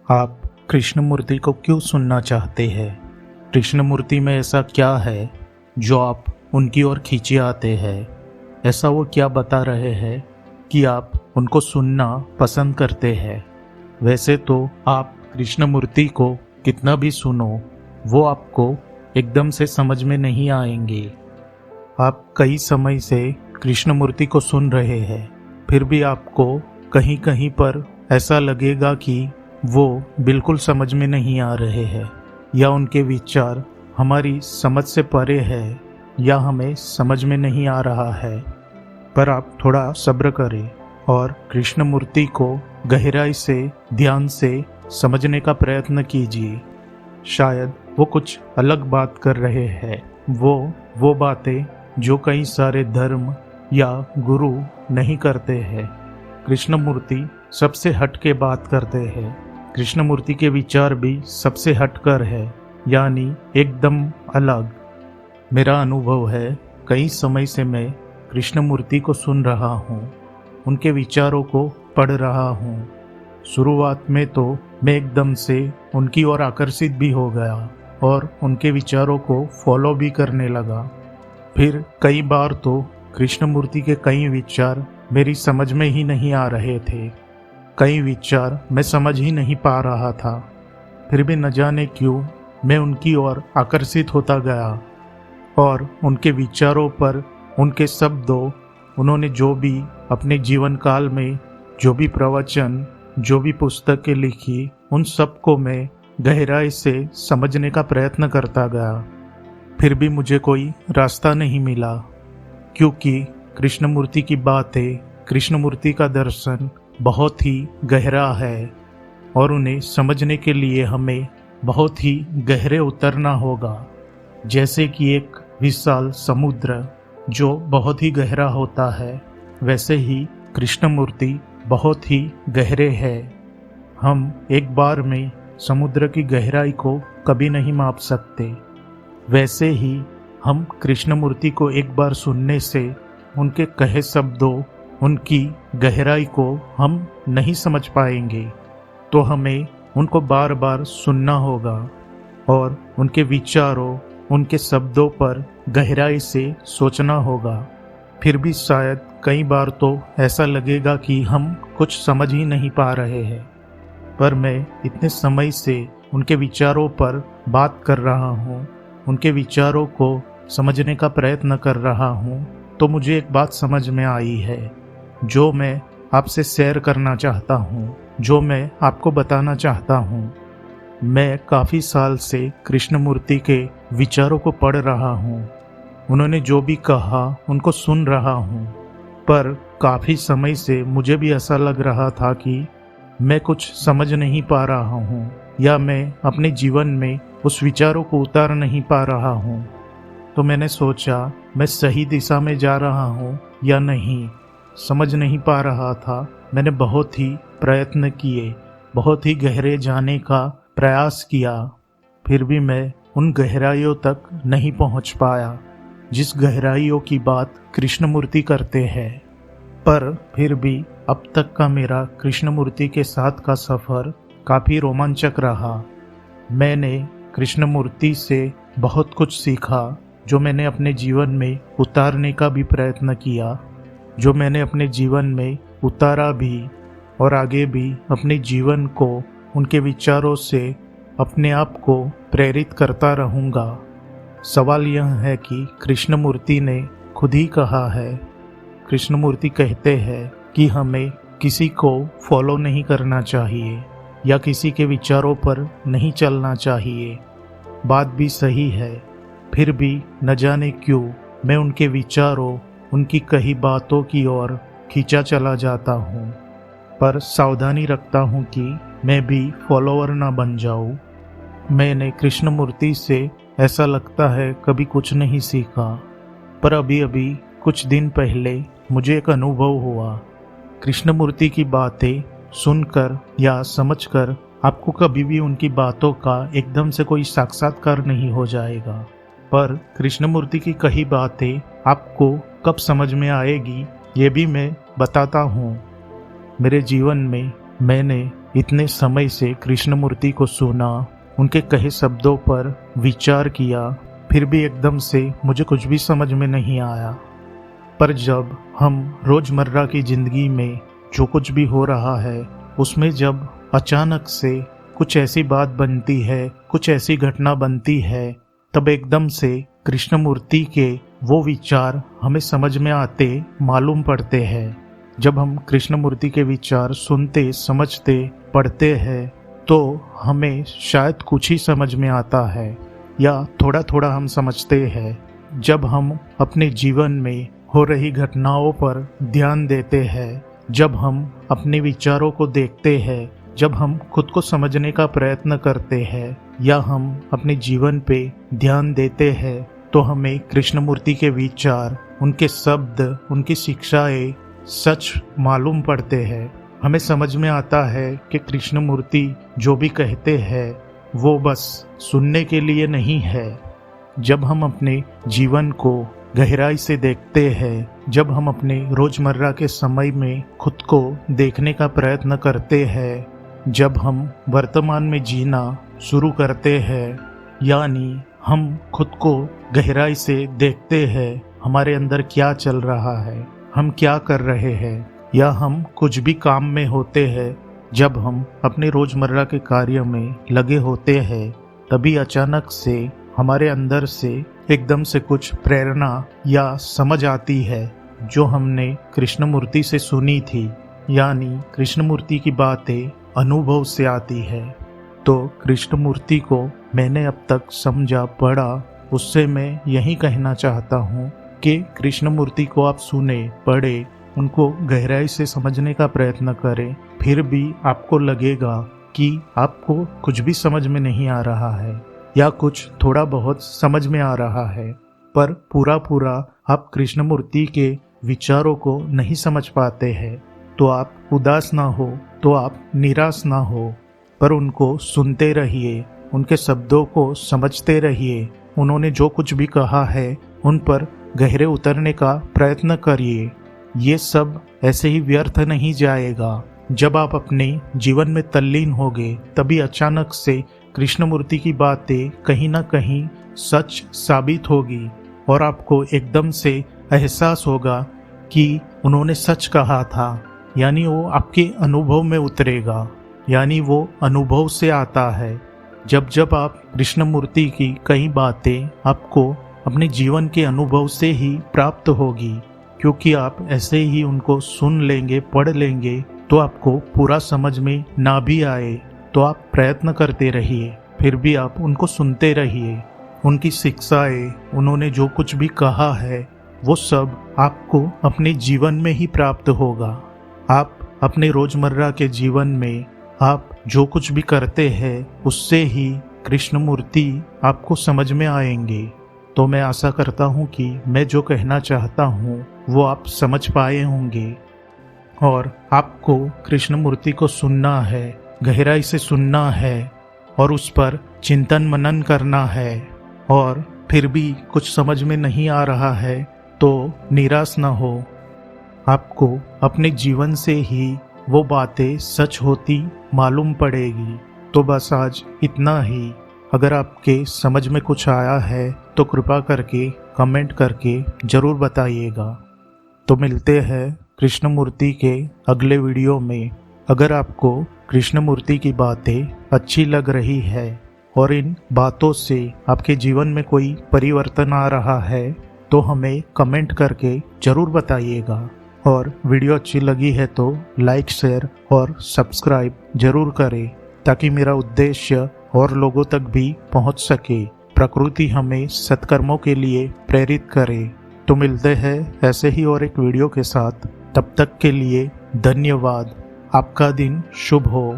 आप कृष्णमूर्ति को क्यों सुनना चाहते हैं? कृष्णमूर्ति में ऐसा क्या है जो आप उनकी ओर खींचे आते हैं? ऐसा वो क्या बता रहे हैं कि आप उनको सुनना पसंद करते हैं? वैसे तो आप कृष्णमूर्ति को कितना भी सुनो, वो आपको एकदम से समझ में नहीं आएंगे। आप कई समय से कृष्णमूर्ति को सुन रहे हैं, फिर भी आपको कहीं कहीं पर ऐसा लगेगा कि वो बिल्कुल समझ में नहीं आ रहे हैं, या उनके विचार हमारी समझ से परे है, या हमें समझ में नहीं आ रहा है। पर आप थोड़ा सब्र करें और कृष्णमूर्ति को गहराई से, ध्यान से समझने का प्रयत्न कीजिए। शायद वो कुछ अलग बात कर रहे हैं। वो बातें जो कई सारे धर्म या गुरु नहीं करते हैं। कृष्णमूर्ति सबसे हट के बात करते हैं। कृष्णमूर्ति के विचार भी सबसे हटकर है, यानी एकदम अलग। मेरा अनुभव है, कई समय से मैं कृष्णमूर्ति को सुन रहा हूँ, उनके विचारों को पढ़ रहा हूँ। शुरुआत में तो मैं एकदम से उनकी ओर आकर्षित भी हो गया और उनके विचारों को फॉलो भी करने लगा। फिर कई बार तो कृष्णमूर्ति के कई विचार मेरी समझ में ही नहीं आ रहे थे। कई विचार मैं समझ ही नहीं पा रहा था। फिर भी न जाने क्यों मैं उनकी ओर आकर्षित होता गया और उनके विचारों पर, उनके शब्दों, उन्होंने जो भी अपने जीवन काल में जो भी प्रवचन, जो भी पुस्तकें लिखी, उन सब को मैं गहराई से समझने का प्रयत्न करता गया। फिर भी मुझे कोई रास्ता नहीं मिला, क्योंकि कृष्णमूर्ति की बातें, कृष्णमूर्ति का दर्शन बहुत ही गहरा है और उन्हें समझने के लिए हमें बहुत ही गहरे उतरना होगा। जैसे कि एक विशाल समुद्र जो बहुत ही गहरा होता है, वैसे ही कृष्णमूर्ति बहुत ही गहरे है। हम एक बार में समुद्र की गहराई को कभी नहीं माप सकते। वैसे ही हम कृष्णमूर्ति को एक बार सुनने से उनके कहे शब्दों, उनकी गहराई को हम नहीं समझ पाएंगे। तो हमें उनको बार बार सुनना होगा और उनके विचारों, उनके शब्दों पर गहराई से सोचना होगा। फिर भी शायद कई बार तो ऐसा लगेगा कि हम कुछ समझ ही नहीं पा रहे हैं। पर मैं इतने समय से उनके विचारों पर बात कर रहा हूँ, उनके विचारों को समझने का प्रयत्न कर रहा हूँ, तो मुझे एक बात समझ में आई है जो मैं आपसे शेयर करना चाहता हूँ, जो मैं आपको बताना चाहता हूँ। मैं काफ़ी साल से कृष्णमूर्ति के विचारों को पढ़ रहा हूँ। उन्होंने जो भी कहा उनको सुन रहा हूँ, पर काफ़ी समय से मुझे भी ऐसा लग रहा था कि मैं कुछ समझ नहीं पा रहा हूँ, या मैं अपने जीवन में उस विचारों को उतार नहीं पा रहा हूँ। तो मैंने सोचा, मैं सही दिशा में जा रहा हूँ या नहीं, समझ नहीं पा रहा था। मैंने बहुत ही प्रयत्न किए, बहुत ही गहरे जाने का प्रयास किया, फिर भी मैं उन गहराइयों तक नहीं पहुँच पाया जिस गहराइयों की बात कृष्णमूर्ति करते हैं। पर फिर भी अब तक का मेरा कृष्णमूर्ति के साथ का सफ़र काफ़ी रोमांचक रहा। मैंने कृष्णमूर्ति से बहुत कुछ सीखा, जो मैंने अपने जीवन में उतारने का भी प्रयत्न किया, जो मैंने अपने जीवन में उतारा भी, और आगे भी अपने जीवन को उनके विचारों से अपने आप को प्रेरित करता रहूँगा। सवाल यह है कि कृष्णमूर्ति ने खुद ही कहा है, कृष्णमूर्ति कहते हैं कि हमें किसी को फॉलो नहीं करना चाहिए या किसी के विचारों पर नहीं चलना चाहिए। बात भी सही है, फिर भी न जाने क्यों मैं उनके विचारों, उनकी कही बातों की ओर खींचा चला जाता हूँ। पर सावधानी रखता हूँ कि मैं भी फॉलोअर ना बन जाऊँ। मैंने कृष्णमूर्ति से ऐसा लगता है कभी कुछ नहीं सीखा, पर अभी अभी कुछ दिन पहले मुझे एक अनुभव हुआ। कृष्णमूर्ति की बातें सुनकर या समझकर आपको कभी भी उनकी बातों का एकदम से कोई साक्षात्कार नहीं हो जाएगा, पर कृष्णमूर्ति की कही बातें आपको कब समझ में आएगी ये भी मैं बताता हूँ। मेरे जीवन में मैंने इतने समय से कृष्णमूर्ति को सुना, उनके कहे शब्दों पर विचार किया, फिर भी एकदम से मुझे कुछ भी समझ में नहीं आया। पर जब हम रोजमर्रा की जिंदगी में जो कुछ भी हो रहा है उसमें जब अचानक से कुछ ऐसी बात बनती है, कुछ ऐसी घटना बनती है, तब एकदम से कृष्णमूर्ति के वो विचार हमें समझ में आते मालूम पड़ते हैं। जब हम कृष्णमूर्ति के विचार सुनते, समझते, पढ़ते हैं तो हमें शायद कुछ ही समझ में आता है या थोड़ा थोड़ा हम समझते हैं। जब हम अपने जीवन में हो रही घटनाओं पर ध्यान देते हैं, जब हम अपने विचारों को देखते हैं, जब हम खुद को समझने का प्रयत्न करते हैं या हम अपने जीवन पे ध्यान देते हैं, तो हमें कृष्णमूर्ति के विचार, उनके शब्द, उनकी शिक्षाएं सच मालूम पड़ते हैं। हमें समझ में आता है कि कृष्णमूर्ति जो भी कहते हैं वो बस सुनने के लिए नहीं है। जब हम अपने जीवन को गहराई से देखते हैं, जब हम अपने रोजमर्रा के समय में खुद को देखने का प्रयत्न करते हैं, जब हम वर्तमान में जीना शुरू करते हैं, यानी हम खुद को गहराई से देखते हैं, हमारे अंदर क्या चल रहा है, हम क्या कर रहे हैं, या हम कुछ भी काम में होते हैं, जब हम अपने रोजमर्रा के कार्य में लगे होते हैं, तभी अचानक से हमारे अंदर से एकदम से कुछ प्रेरणा या समझ आती है जो हमने कृष्णमूर्ति से सुनी थी, यानी कृष्णमूर्ति की बातें अनुभव से आती है। तो कृष्णमूर्ति को मैंने अब तक समझा, पढ़ा, उससे मैं यही कहना चाहता हूँ कि कृष्णमूर्ति को आप सुने, पढ़े, उनको गहराई से समझने का प्रयत्न करें, फिर भी आपको लगेगा कि आपको कुछ भी समझ में नहीं आ रहा है या कुछ थोड़ा बहुत समझ में आ रहा है, पर पूरा आप कृष्णमूर्ति के विचारों को नहीं समझ पाते हैं, तो आप उदास ना हो, तो आप निराश ना हो, पर उनको सुनते रहिए, उनके शब्दों को समझते रहिए। उन्होंने जो कुछ भी कहा है उन पर गहरे उतरने का प्रयत्न करिए। ये सब ऐसे ही व्यर्थ नहीं जाएगा। जब आप अपने जीवन में तल्लीन होगे, तभी अचानक से कृष्णमूर्ति की बातें कहीं ना कहीं सच साबित होगी और आपको एकदम से एहसास होगा कि उन्होंने सच कहा था, यानी वो आपके अनुभव में उतरेगा, यानी वो अनुभव से आता है। जब आप कृष्णमूर्ति की कई बातें आपको अपने जीवन के अनुभव से ही प्राप्त होगी, क्योंकि आप ऐसे ही उनको सुन लेंगे, पढ़ लेंगे, तो आपको पूरा समझ में ना भी आए तो आप प्रयत्न करते रहिए, फिर भी आप उनको सुनते रहिए। उनकी शिक्षाएं, उन्होंने जो कुछ भी कहा है वो सब आपको अपने जीवन में ही प्राप्त होगा। आप अपने रोजमर्रा के जीवन में आप जो कुछ भी करते हैं उससे ही कृष्णमूर्ति आपको समझ में आएंगे। तो मैं आशा करता हूँ कि मैं जो कहना चाहता हूँ वो आप समझ पाए होंगे और आपको कृष्णमूर्ति को सुनना है, गहराई से सुनना है और उस पर चिंतन मनन करना है। और फिर भी कुछ समझ में नहीं आ रहा है तो निराश न हो, आपको अपने जीवन से ही वो बातें सच होती मालूम पड़ेगी। तो बस आज इतना ही। अगर आपके समझ में कुछ आया है तो कृपा करके कमेंट करके ज़रूर बताइएगा। तो मिलते हैं कृष्णमूर्ति के अगले वीडियो में। अगर आपको कृष्णमूर्ति की बातें अच्छी लग रही है और इन बातों से आपके जीवन में कोई परिवर्तन आ रहा है तो हमें कमेंट करके ज़रूर बताइएगा। और वीडियो अच्छी लगी है तो लाइक, शेयर और सब्सक्राइब ज़रूर करें ताकि मेरा उद्देश्य और लोगों तक भी पहुंच सके। प्रकृति हमें सत्कर्मों के लिए प्रेरित करे। तो मिलते हैं ऐसे ही और एक वीडियो के साथ। तब तक के लिए धन्यवाद। आपका दिन शुभ हो।